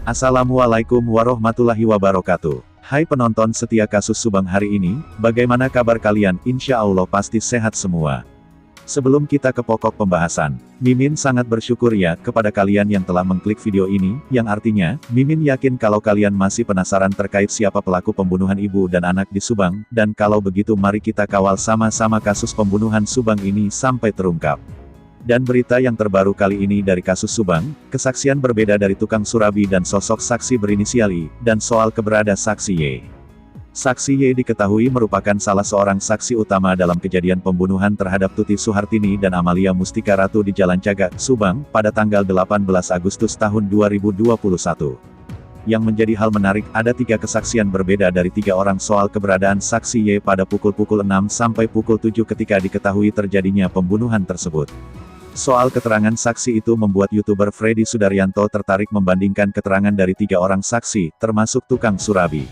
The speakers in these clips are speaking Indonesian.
Assalamualaikum warahmatullahi wabarakatuh. Hai penonton setia kasus Subang hari ini, bagaimana kabar kalian? Insya Allah pasti sehat semua. Sebelum kita ke pokok pembahasan, Mimin sangat bersyukur ya kepada kalian yang telah mengklik video ini, yang artinya, Mimin yakin kalau kalian masih penasaran terkait siapa pelaku pembunuhan ibu dan anak di Subang, dan kalau begitu mari kita kawal sama-sama kasus pembunuhan Subang ini sampai terungkap. Dan berita yang terbaru kali ini dari kasus Subang, kesaksian berbeda dari tukang surabi dan sosok saksi berinisial I, dan soal keberadaan saksi Y. Saksi Y diketahui merupakan salah seorang saksi utama dalam kejadian pembunuhan terhadap Tuti Suhartini dan Amalia Mustika Ratu di Jalan Cagak, Subang, pada tanggal 18 Agustus tahun 2021. Yang menjadi hal menarik, ada 3 kesaksian berbeda dari 3 orang soal keberadaan saksi Y pada pukul 6 sampai pukul 7 ketika diketahui terjadinya pembunuhan tersebut. Soal keterangan saksi itu membuat YouTuber Freddy Sudaryanto tertarik membandingkan keterangan dari 3 orang saksi, termasuk tukang surabi.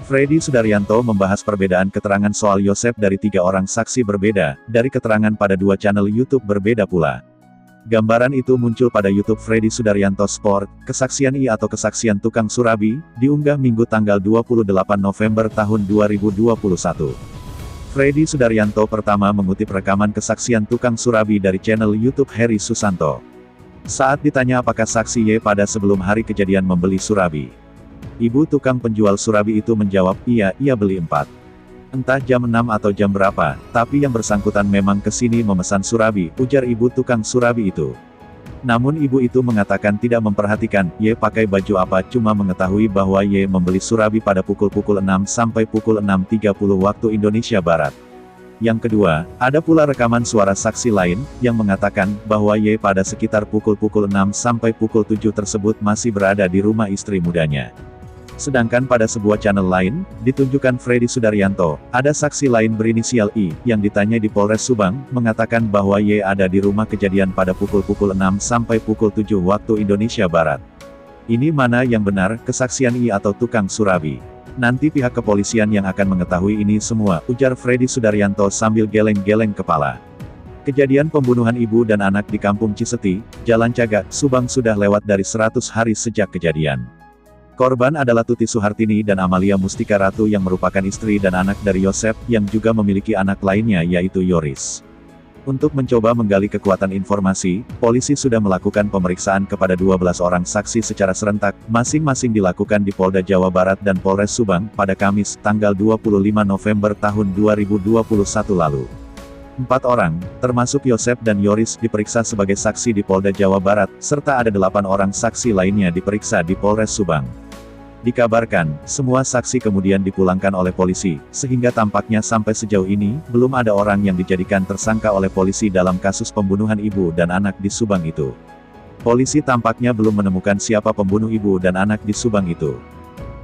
Freddy Sudaryanto membahas perbedaan keterangan soal Yosep dari 3 orang saksi berbeda, dari keterangan pada 2 channel YouTube berbeda pula. Gambaran itu muncul pada YouTube Freddy Sudaryanto Sport, kesaksian I atau kesaksian tukang surabi, diunggah Minggu tanggal 28 November tahun 2021. Freddy Sudaryanto pertama mengutip rekaman kesaksian tukang surabi dari channel YouTube Heri Susanto. Saat ditanya apakah saksi Y pada sebelum hari kejadian membeli surabi, ibu tukang penjual surabi itu menjawab, iya, ia beli 4. Entah jam 6 atau jam berapa, tapi yang bersangkutan memang kesini memesan surabi, ujar ibu tukang surabi itu. Namun ibu itu mengatakan tidak memperhatikan, Y pakai baju apa, cuma mengetahui bahwa Y membeli surabi pada pukul 6 sampai pukul 6.30 waktu Indonesia Barat. Yang kedua, ada pula rekaman suara saksi lain, yang mengatakan, bahwa Y pada sekitar pukul 6 sampai pukul 7 tersebut masih berada di rumah istri mudanya. Sedangkan pada sebuah channel lain, ditunjukkan Freddy Sudaryanto, ada saksi lain berinisial I, yang ditanya di Polres Subang, mengatakan bahwa Y ada di rumah kejadian pada pukul 6 sampai pukul 7 waktu Indonesia Barat. Ini mana yang benar, kesaksian I atau tukang surabi? Nanti pihak kepolisian yang akan mengetahui ini semua, ujar Freddy Sudaryanto sambil geleng-geleng kepala. Kejadian pembunuhan ibu dan anak di Kampung Ciseti, Jalan Cagak, Subang sudah lewat dari 100 hari sejak kejadian. Korban adalah Tuti Suhartini dan Amalia Mustika Ratu yang merupakan istri dan anak dari Yosep, yang juga memiliki anak lainnya yaitu Yoris. Untuk mencoba menggali kekuatan informasi, polisi sudah melakukan pemeriksaan kepada 12 orang saksi secara serentak, masing-masing dilakukan di Polda Jawa Barat dan Polres Subang, pada Kamis, tanggal 25 November tahun 2021 lalu. 4 orang, termasuk Yosep dan Yoris, diperiksa sebagai saksi di Polda Jawa Barat, serta ada 8 orang saksi lainnya diperiksa di Polres Subang. Dikabarkan, semua saksi kemudian dipulangkan oleh polisi, sehingga tampaknya sampai sejauh ini, belum ada orang yang dijadikan tersangka oleh polisi dalam kasus pembunuhan ibu dan anak di Subang itu. Polisi tampaknya belum menemukan siapa pembunuh ibu dan anak di Subang itu.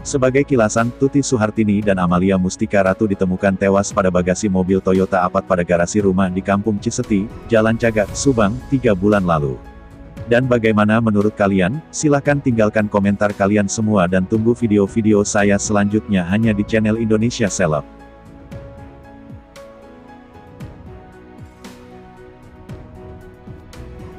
Sebagai kilasan, Tuti Suhartini dan Amalia Mustika Ratu ditemukan tewas pada bagasi mobil Toyota Apat pada garasi rumah di Kampung Ciseti, Jalan Cagak, Subang, 3 bulan lalu. Dan bagaimana menurut kalian? Silahkan tinggalkan komentar kalian semua dan tunggu video-video saya selanjutnya hanya di channel Indonesia Seleb.